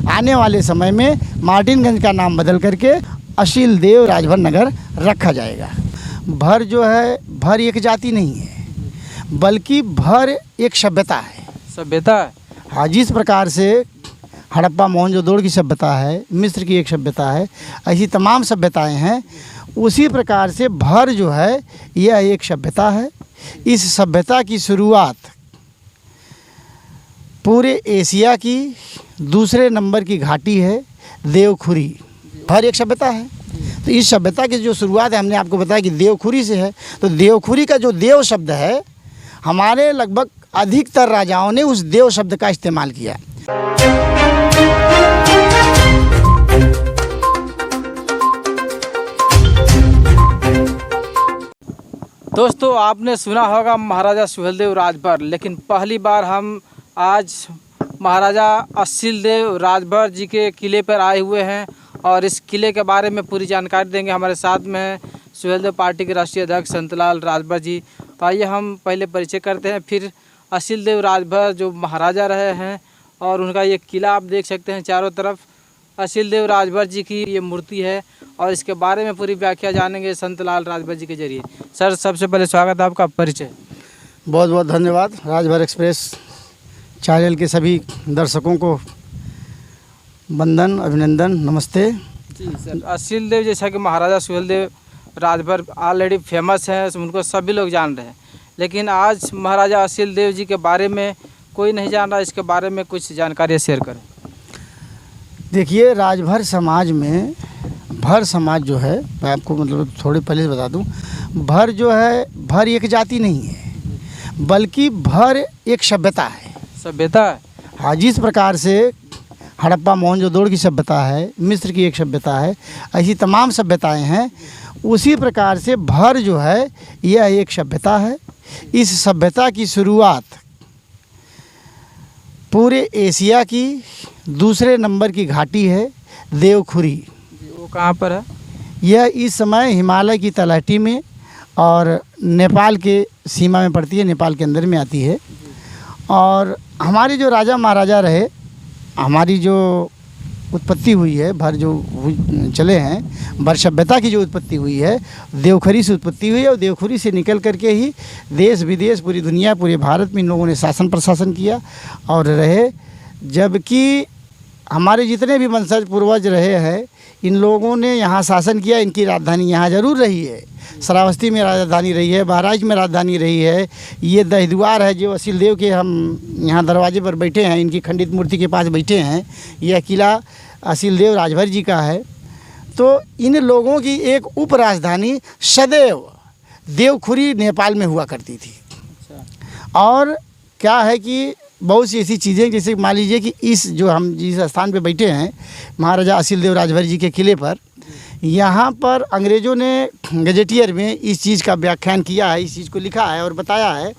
आने वाले समय में मार्टिनगंज का नाम बदल करके असील देव राजभर नगर रखा जाएगा। भर जो है, भर एक जाति नहीं है, बल्कि भर एक सभ्यता है। सभ्यता है। हाँ, जिस प्रकार से हड़प्पा मोहनजोदड़ो की सभ्यता है, मिस्र की एक सभ्यता है, ऐसी तमाम सभ्यताएं हैं, उसी प्रकार से भर जो है यह एक सभ्यता है। इस सभ्यता की शुरुआत पूरे एशिया की दूसरे नंबर की घाटी है देवखुरी। भर एक सभ्यता है, तो इस सभ्यता की जो शुरुआत है, हमने आपको बताया कि देवखुरी से है। तो देवखुरी का जो देव शब्द है, हमारे लगभग अधिकतर राजाओं ने उस देव शब्द का इस्तेमाल किया। दोस्तों, आपने सुना होगा महाराजा सुहेलदेव राजभर, लेकिन पहली बार हम आज महाराजा असीलदेव राजभर जी के किले पर आए हुए हैं और इस किले के बारे में पूरी जानकारी देंगे। हमारे साथ में है सुहेलदेव पार्टी के राष्ट्रीय अध्यक्ष संतलाल राजभर जी। तो आइए हम पहले परिचय करते हैं, फिर असीलदेव राजभर जो महाराजा रहे हैं और उनका ये किला आप देख सकते हैं चारों तरफ। असीलदेव राजभर जी की ये मूर्ति है और इसके बारे में पूरी व्याख्या जानेंगे संतलाल राजभर जी के जरिए। सर, सबसे पहले स्वागत है आपका, परिचय। बहुत बहुत धन्यवाद। राजभर एक्सप्रेस चैनल के सभी दर्शकों को वंदन, अभिनंदन, नमस्ते। जी सर, असीलदेव जैसा कि महाराजा सुहेलदेव राजभर ऑलरेडी फेमस है, उनको सभी लोग जान रहे हैं, लेकिन आज महाराजा असीलदेव जी के बारे में कोई नहीं जान रहा। इसके बारे में कुछ जानकारी शेयर करें। देखिए, राजभर समाज में भर समाज जो है, मैं आपको मतलब थोड़े पहले से बता दूं, भर जो है, भर एक जाति नहीं है, बल्कि भर एक सभ्यता है। सभ्यता है। हाँ, जिस प्रकार से हड़प्पा मोहनजोदड़ो की सभ्यता है, मिस्र की एक सभ्यता है, ऐसी तमाम सभ्यताएं हैं, उसी प्रकार से भर जो है यह एक सभ्यता है। इस सभ्यता की शुरुआत पूरे एशिया की दूसरे नंबर की घाटी है देवखुरी। वो कहाँ पर है? यह इस समय हिमालय की तलहटी में और नेपाल के सीमा में पड़ती है, नेपाल के अंदर में आती है। और हमारे जो राजा महाराजा रहे, हमारी जो उत्पत्ति हुई है, भर जो चले हैं, भर सभ्यता की जो उत्पत्ति हुई है, देवखुरी से उत्पत्ति हुई है। और देवखुरी से निकल करके ही देश विदेश, पूरी दुनिया, पूरे भारत में इन लोगों ने शासन प्रशासन किया और रहे। जबकि हमारे जितने भी वंशज पूर्वज रहे हैं, इन लोगों ने यहाँ शासन किया। इनकी राजधानी यहाँ ज़रूर रही है, श्रावस्ती में राजधानी रही है, बहराइच में राजधानी रही है। ये दहद्वार है जो असीलदेव के हम यहाँ दरवाजे पर बैठे हैं, इनकी खंडित मूर्ति के पास बैठे हैं। यह किला असीलदेव राजभर जी का है। तो इन लोगों की एक उप राजधानी सदैव देवखुरी नेपाल में हुआ करती थी। और क्या है कि बहुत सी ऐसी चीज़ें, जैसे मान लीजिए कि इस जो हम जिस स्थान पे बैठे हैं, महाराजा असीलदेव राजभर जी के किले पर, यहाँ पर अंग्रेज़ों ने गजेटियर में इस चीज़ का व्याख्यान किया है, इस चीज़ को लिखा है और बताया है।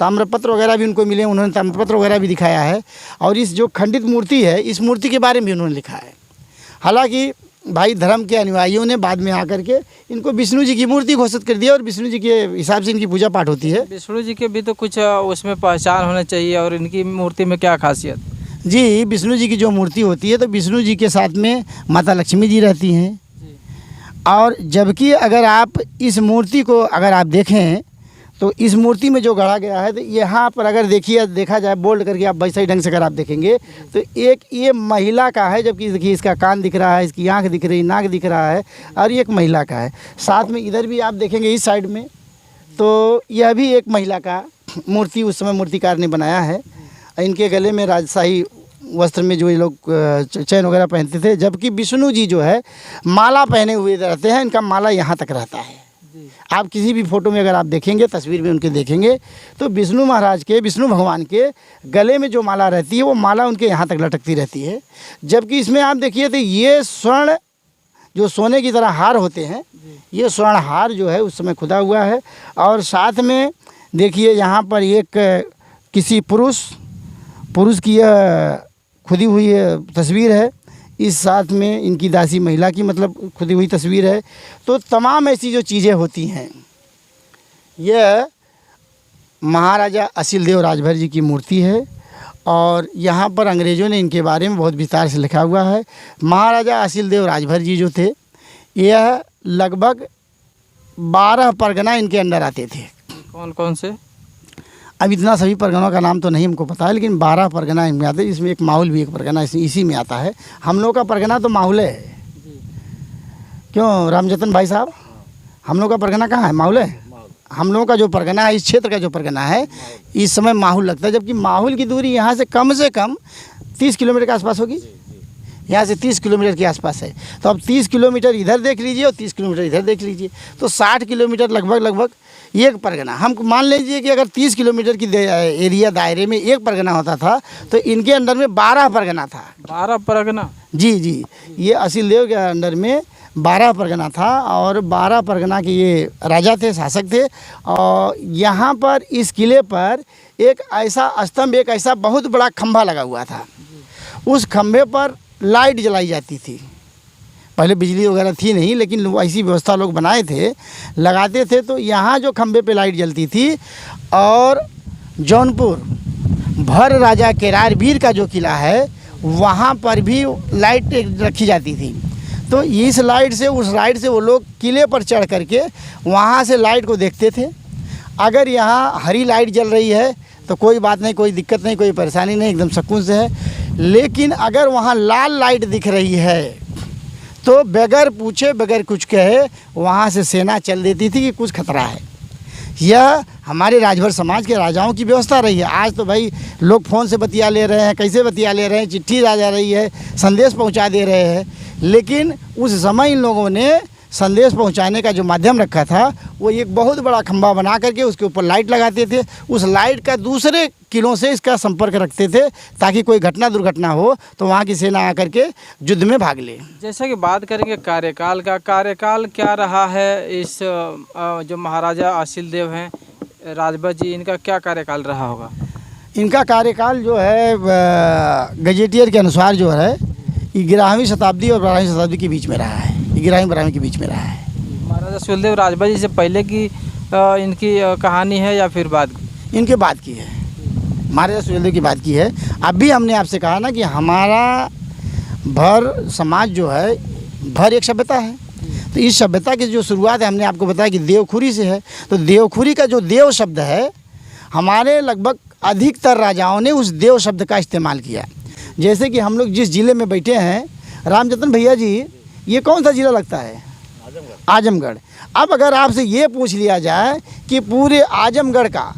ताम्रपत्र वगैरह भी उनको मिले, उन्होंने ताम्रपत्र वगैरह भी दिखाया है। और इस जो खंडित मूर्ति है, इस मूर्ति के बारे में भी उन्होंने लिखा है। हालांकि भाई धर्म के अनुयायियों ने बाद में आकर के इनको विष्णु जी की मूर्ति घोषित कर दिया और विष्णु जी के हिसाब से इनकी पूजा पाठ होती है। विष्णु जी के भी तो कुछ उसमें पहचान होना चाहिए, और इनकी मूर्ति में क्या खासियत? जी, विष्णु जी की जो मूर्ति होती है, तो विष्णु जी के साथ में माता लक्ष्मी जी रहती हैं। और जबकि अगर आप इस मूर्ति को अगर आप देखें, तो इस मूर्ति में जो गढ़ा गया है, तो यहाँ पर अगर देखा जाए बोल्ड करके, आप वैसे ही ढंग से अगर आप देखेंगे, तो एक ये महिला का है, जबकि देखिए इसका कान दिख रहा है, इसकी आँख दिख रही, नाक दिख रहा है, और ये एक महिला का है। साथ में इधर भी आप देखेंगे इस साइड में, तो यह भी एक महिला का मूर्ति उस समय मूर्तिकार ने बनाया है। इनके गले में राजशाही वस्त्र में जो ये लोग चैन वगैरह पहनते थे, जबकि विष्णु जी जो है माला पहने हुए रहते हैं। इनका माला यहाँ तक रहता है। आप किसी भी फोटो में अगर आप देखेंगे, तस्वीर में उनके देखेंगे, तो विष्णु महाराज के, विष्णु भगवान के गले में जो माला रहती है, वो माला उनके यहाँ तक लटकती रहती है। जबकि इसमें आप देखिए तो ये स्वर्ण, जो सोने की तरह हार होते हैं, ये स्वर्ण हार जो है उस समय खुदा हुआ है। और साथ में देखिए यहाँ पर एक किसी पुरुष की यह खुदी हुई तस्वीर है। इस साथ में इनकी दासी महिला की मतलब खुदी हुई तस्वीर है। तो तमाम ऐसी जो चीज़ें होती हैं, यह महाराजा असीलदेव राजभर जी की मूर्ति है। और यहाँ पर अंग्रेज़ों ने इनके बारे में बहुत विस्तार से लिखा हुआ है। महाराजा असील देव राजभर जी जो थे, यह लगभग 12 परगना इनके अंडर आते थे। कौन कौन से? अब इतना सभी परगनों का नाम तो नहीं हमको पता है, लेकिन 12 परगना इनमें आते हैं, जिसमें एक माहौल भी एक परगना इसी में आता है। हम लोग का परगना तो माहौले है। क्यों रामजतन भाई साहब, हम लोग का परगना कहाँ है? माहौल है। हम लोगों का जो परगना है, इस क्षेत्र का जो परगना है, इस समय माहौल लगता है, जबकि माहौल की दूरी यहाँ से कम 30 किलोमीटर के आसपास होगी। यहाँ से 30 किलोमीटर के आसपास है। तो अब 30 किलोमीटर इधर देख लीजिए और 30 किलोमीटर इधर देख लीजिए, तो 60 किलोमीटर लगभग एक परगना। हम मान लीजिए कि अगर 30 किलोमीटर की एरिया दायरे में एक परगना होता था, तो इनके अंडर में 12 परगना था। 12 परगना? जी जी, ये असील देव के अंडर में 12 परगना था, और 12 परगना के ये राजा थे, शासक थे। और यहाँ पर इस किले पर एक ऐसा स्तंभ, एक ऐसा बहुत बड़ा खंभा लगा हुआ था। उस खंभे पर लाइट जलाई जाती थी। पहले बिजली वगैरह थी नहीं, लेकिन ऐसी व्यवस्था लोग बनाए थे, लगाते थे। तो यहाँ जो खंभे पे लाइट जलती थी, और जौनपुर भर राजा केरारवीर का जो किला है, वहाँ पर भी लाइट रखी जाती थी। तो इस लाइट से, उस लाइट से वो लोग किले पर चढ़ करके वहाँ से लाइट को देखते थे। अगर यहाँ हरी लाइट जल रही है तो कोई बात नहीं, कोई दिक्कत नहीं, कोई परेशानी नहीं, एकदम सुकून से है। लेकिन अगर वहाँ लाल लाइट दिख रही है तो बगैर पूछे, बगैर कुछ कहे, वहाँ से सेना चल देती थी कि कुछ खतरा है। यह हमारे राजभर समाज के राजाओं की व्यवस्था रही है। आज तो भाई लोग फ़ोन से बतिया ले रहे हैं, कैसे बतिया ले रहे हैं, चिट्ठी आ जा रही है, संदेश पहुँचा दे रहे हैं। लेकिन उस समय इन लोगों ने संदेश पहुंचाने का जो माध्यम रखा था, वो एक बहुत बड़ा खंभा बना करके उसके ऊपर लाइट लगाते थे। उस लाइट का दूसरे किलों से इसका संपर्क रखते थे, ताकि कोई घटना दुर्घटना हो तो वहाँ की सेना आकर के युद्ध में भाग ले। जैसे कि बात करेंगे कार्यकाल का, कार्यकाल क्या रहा है इस जो महाराजा असील देव हैं राजभर जी, इनका क्या कार्यकाल रहा होगा? इनका कार्यकाल जो है गजेटियर के अनुसार जो है 11वीं शताब्दी और 12वीं शताब्दी के बीच में रहा है। 11वीं 12वीं के बीच में रहा है। महाराजा सुहेलदेव राजभर जी से पहले की इनकी कहानी है या फिर बाद की? इनके बाद की है, महाराजा सुहेलदेव की बात की है। अभी हमने आपसे कहा ना कि हमारा भर समाज जो है, भर एक सभ्यता है। तो इस सभ्यता की जो शुरुआत है, हमने आपको बताया कि देवखुरी से है। तो देवखुरी का जो देव शब्द है, हमारे लगभग अधिकतर राजाओं ने उस देव शब्द का इस्तेमाल किया। जैसे कि हम लोग जिस ज़िले में बैठे हैं, रामजतन भैया जी, ये कौन सा ज़िला लगता है? आजमगढ़। अब अगर आपसे ये पूछ लिया जाए कि पूरे आजमगढ़ का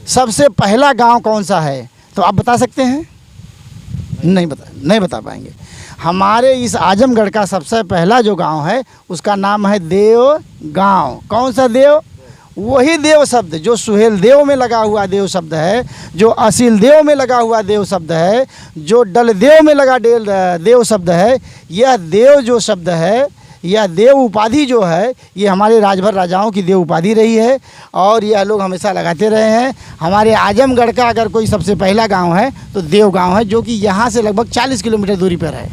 सबसे पहला गांव कौन सा है, तो आप बता सकते हैं? नहीं बता पाएंगे। हमारे इस आजमगढ़ का सबसे पहला जो गांव है, उसका नाम है देव गांव। कौन सा देव? वही देव शब्द जो सुहेल देव में लगा हुआ देव शब्द है, जो असील देव में लगा हुआ देव शब्द है, जो डल देव में लगा देव शब्द है। यह देव जो शब्द है, यह देव उपाधि जो है, ये हमारे राजभर राजाओं की देव उपाधि रही है, और यह लोग हमेशा लगाते रहे हैं। हमारे आजमगढ़ का अगर कोई सबसे पहला गांव है तो देव गांव है, जो कि यहाँ से लगभग 40 किलोमीटर दूरी पर है।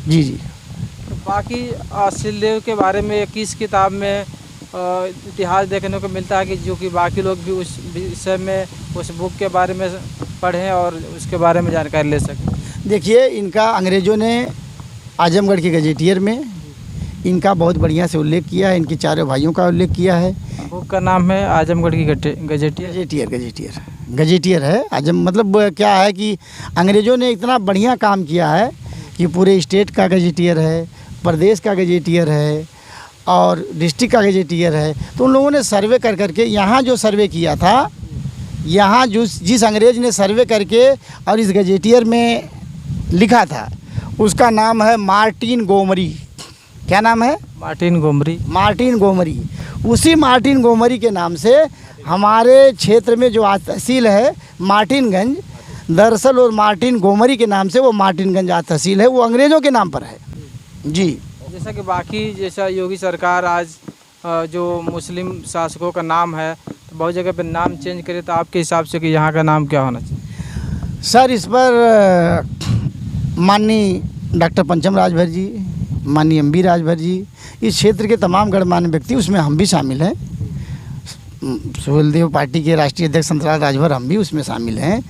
जी। तो बाकी असील देव के बारे में किस किताब में इतिहास देखने को मिलता है कि जो कि बाकी लोग भी उस विषय में, उस बुक के बारे में पढ़ें और उसके बारे में जानकारी ले सकें? देखिए, इनका अंग्रेज़ों ने आजमगढ़ के गजेटियर में इनका बहुत बढ़िया से उल्लेख किया है। इनके चारों भाइयों का उल्लेख किया है। बुक का नाम है आजमगढ़ की गजेटियर है। आजम मतलब क्या है कि अंग्रेज़ों ने इतना बढ़िया काम किया है कि पूरे स्टेट का गजेटियर है, प्रदेश का गजेटियर है, और डिस्ट्रिक्ट का गजेटियर है। तो उन लोगों ने सर्वे कर करके यहाँ जो सर्वे किया था, यहाँ जिस अंग्रेज़ ने सर्वे करके और इस गजेटियर में लिखा था, उसका नाम है मार्टिन गोमरी। क्या नाम है? मार्टिन गोमरी। उसी मार्टिन गोमरी के नाम से हमारे क्षेत्र में जो आज तहसील है मार्टिनगंज, दरअसल और मार्टिन गोमरी के नाम से वो मार्टिनगंज आज तहसील है, वो अंग्रेज़ों के नाम पर है। जी। जैसा कि बाकी जैसा योगी सरकार आज जो मुस्लिम शासकों का नाम है, तो बहुत जगह पे नाम चेंज करे, तो आपके हिसाब से कि यहाँ का नाम क्या होना चाहिए? सर, इस पर माननीय डॉक्टर पंचम राजभर जी, माननीय एम.बी. राजभर जी, इस क्षेत्र के तमाम गणमान्य व्यक्ति, उसमें हम भी शामिल हैं। सुहेलदेव पार्टी के राष्ट्रीय अध्यक्ष संतलाल राजभर, हम भी उसमें शामिल हैं।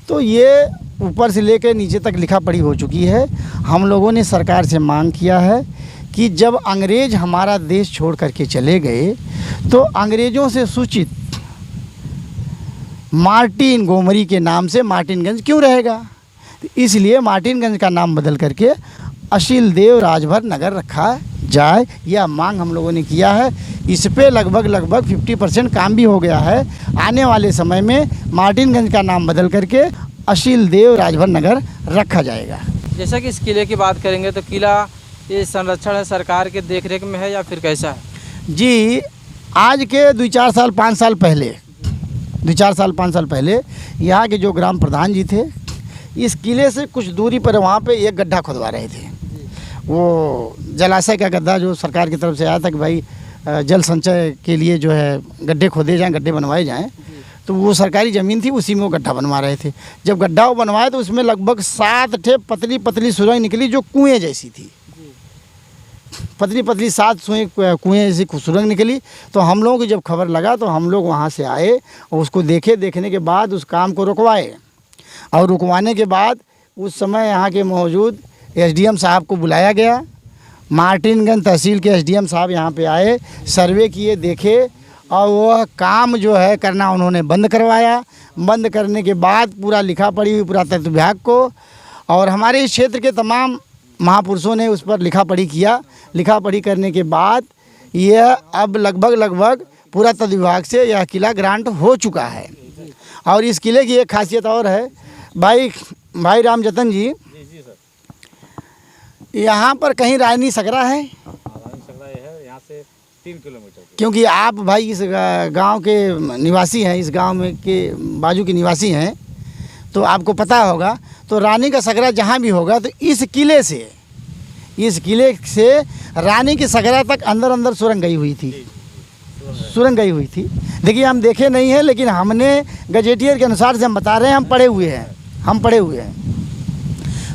तो ये ऊपर से लेकर नीचे तक लिखा पढ़ी हो चुकी है। हम लोगों ने सरकार से मांग किया है कि जब अंग्रेज़ हमारा देश छोड़ करके चले गए तो अंग्रेज़ों से सूचित मार्टिन गोमरी के नाम से मार्टिनगंज क्यों रहेगा, तो इसलिए मार्टिनगंज का नाम बदल करके अशील देव राजभर नगर रखा जाए, यह मांग हम लोगों ने किया है। इस पे लगभग 50% काम भी हो गया है। आने वाले समय में मार्टिनगंज का नाम बदल करके अशील देव राजभर नगर रखा जाएगा। जैसा कि इस किले की बात करेंगे तो किला ये संरक्षण है सरकार के देखरेख में है या फिर कैसा है? जी, आज के 2-4 साल 5 साल पहले 2-4 साल 5 साल पहले यहाँ के जो ग्राम प्रधान जी थे, इस किले से कुछ दूरी पर वहाँ पे एक गड्ढा खुदवा रहे थे। वो जलाशय का गड्ढा जो सरकार की तरफ से आया था कि भाई जल संचय के लिए जो है गड्ढे खोदे जाएं, गड्ढे बनवाए जाएं, तो वो सरकारी ज़मीन थी, उसी में वो गड्ढा बनवा रहे थे। जब गड्ढा वो बनवाए तो उसमें लगभग 7 ठे पतली पतली सुरंग निकली जो कुएँ जैसी थी। पतली पतली 7 कुएँ ऐसी सुरंग निकली। तो हम लोगों को जब खबर लगा तो हम लोग वहाँ से आए और उसको देखने के बाद उस काम को रुकवाए, और रुकवाने के बाद उस समय यहाँ के मौजूद एसडीएम साहब को बुलाया गया। मार्टिनगंज तहसील के एसडीएम साहब यहाँ पे आए, सर्वे किए, देखे, और वह काम जो है करना उन्होंने बंद करवाया। बंद करने के बाद पूरा लिखा पढ़ी हुई पुरातत्व विभाग को और हमारे इस क्षेत्र के तमाम महापुरुषों ने उस पर लिखा पढ़ी किया। लिखा पढ़ी करने के बाद यह अब लगभग पुरातत्व विभाग से यह किला ग्रांट हो चुका है। और इस किले की एक खासियत और है भाई रामजतन जी, यहाँ पर कहीं रानी सकरा है? यहाँ से 3 किलोमीटर। क्योंकि आप भाई इस गांव के निवासी हैं, इस गांव में के बाजू के निवासी हैं, तो आपको पता होगा। तो रानी का सकरा जहाँ भी होगा तो इस किले से रानी की सकरा तक अंदर सुरंग गई हुई थी। देखिए, हम देखे नहीं हैं, लेकिन हमने गजेटियर के अनुसार से हम बता रहे हैं, हम पढ़े हुए हैं।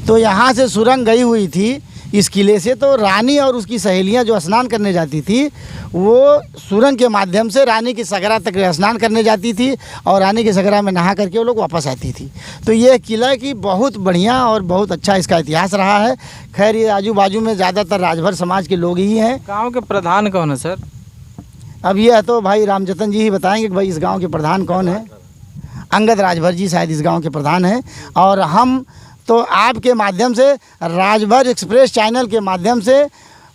तो यहाँ से सुरंग गई हुई थी इस किले से। तो रानी और उसकी सहेलियाँ जो स्नान करने जाती थी, वो सुरंग के माध्यम से रानी की सकरा तक स्नान करने जाती थी और रानी की सकरा में नहा करके वो लोग वापस आती थी। तो ये किला की बहुत बढ़िया और बहुत अच्छा इसका इतिहास रहा है। खैर, ये आजू बाजू में ज़्यादातर राजभर समाज के लोग ही हैं। गाँव के प्रधान कौन है सर? अब यह तो भाई रामजतन जी ही बताएंगे कि भाई इस गाँव के प्रधान कौन है। अंगद राजभर जी शायद इस गाँव के प्रधान हैं। और हम तो आपके माध्यम से, राजभर एक्सप्रेस चैनल के माध्यम से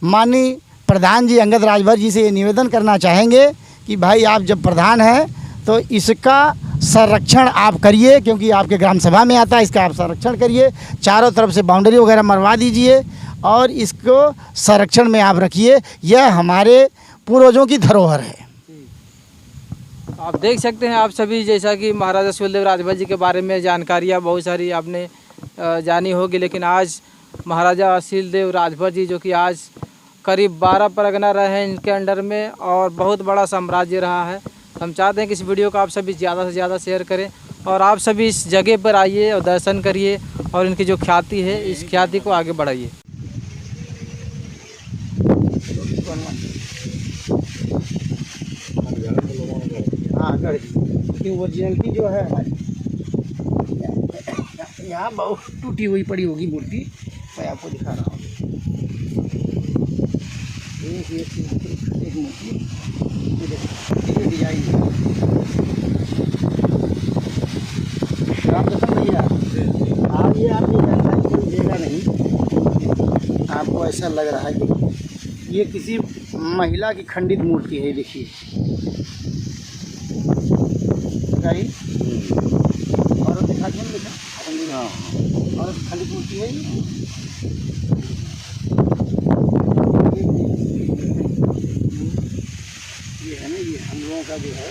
माननीय प्रधान जी अंगद राजभर जी से ये निवेदन करना चाहेंगे कि भाई आप जब प्रधान हैं तो इसका संरक्षण आप करिए, क्योंकि आपके ग्राम सभा में आता है। इसका आप संरक्षण करिए, चारों तरफ से बाउंड्री वगैरह मरवा दीजिए और इसको संरक्षण में आप रखिए। यह हमारे पूर्वजों की धरोहर है। आप देख सकते हैं आप सभी, जैसा कि महाराजा सुहेलदेव राजभर जी के बारे में जानकारियाँ बहुत सारी आपने जानी होगी, लेकिन आज महाराजा अशील देव राजभर जी जो कि आज करीब 12 परगना रहे हैं इनके अंडर में और बहुत बड़ा साम्राज्य रहा है। हम चाहते हैं कि इस वीडियो को आप सभी ज़्यादा से ज़्यादा शेयर करें और आप सभी इस जगह पर आइए और दर्शन करिए और इनकी जो ख्याति है इस ख्याति को आगे बढ़ाइए। हाँ, ओरिजिनलिटी जो है यहाँ बहुत टूटी हुई पड़ी होगी मूर्ति, मैं आपको दिखा रहा हूँ। एक मूर्ति ये डिजाइन रामजतन भैया, आप ये आपकी जानकारी कोई देगा नहीं, आपको ऐसा लग रहा है कि ये किसी महिला की खंडित मूर्ति है। देखिए और दिखा दिया और खंडित मूर्ति है। ये है ना, ये हम लोगों का जो है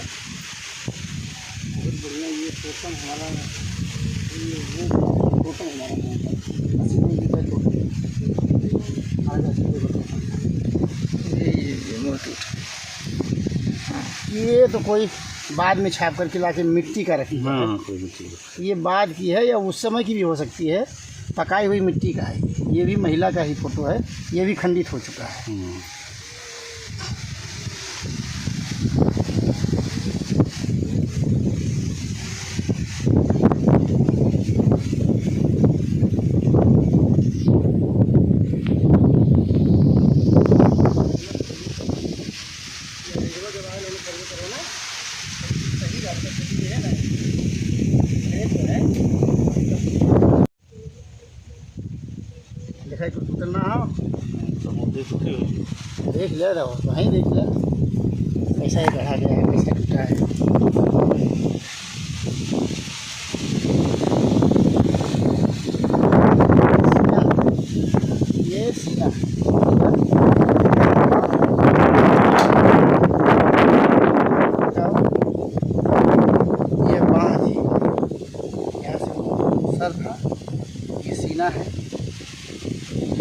बहुत बढ़िया। ये टोटम हमारा, ये वो टोटम ये तो कोई बाद में छाप करके लाके मिट्टी का रखी है। ये बाद की है या उस समय की भी हो सकती है, पकाई हुई मिट्टी का है। ये भी महिला का ही फोटो है, ये भी खंडित हो चुका है। देखा कुछ टूटल ना हो देख ले रहो वहीं देख ले कैसा ये गढ़ा गया है कैसा टूटा है। ये सीना ये बाँह जी यहाँ से सर था ये सीना है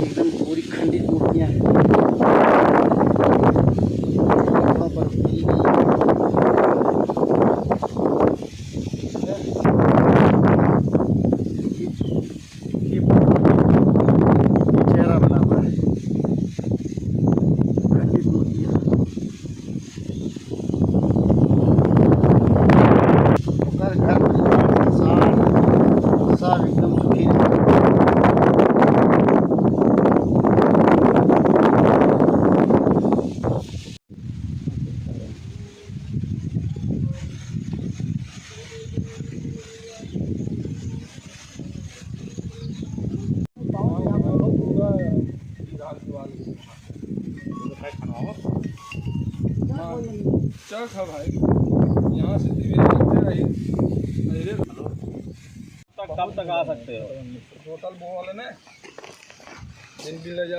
एकदम पूरी खंडित मूर्तियाँ हैं वहाँ पर पीली ये चेहरा बना हुआ है खंडित मूर्तियाँ घर परिवार सब एकदम सुखी रहे। चल खा भाई यहाँ से कब तक आ सकते हो? बोतल बोले ने दिन भी ले जा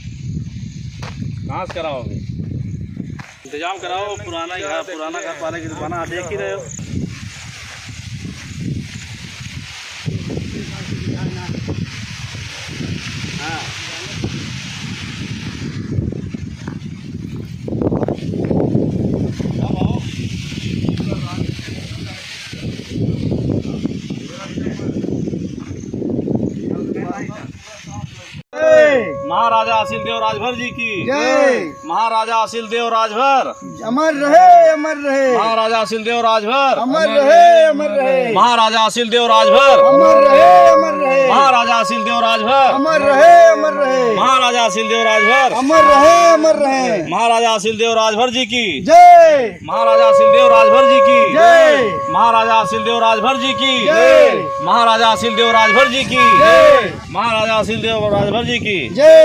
कहाँ से कराओगे? इंतजाम कराओ, पुराना घर पाने की दुकान आप देख ही रहे हो। हाँ महाराजा असील देव राजभर जी की जय। महाराजा असील देव राजभर अमर रहे अमर रहे महाराजा असील देव राजभर अमर रहे अमर रहे महाराजा असील देव राजभर अमर रहे अमर रहे महाराजा असील देव राजभर अमर रहे अमर रहे महाराजा असील देव राजभर अमर रहे अमर रहे महाराजा असील देव राजभर जी की जय। महाराजा असील देव राजभर जी की जय। महाराजा असील देव राजभर जी की जय। महाराजा असील देव राजभर जी की जय। महाराजा असील देव राजभर जी की जय।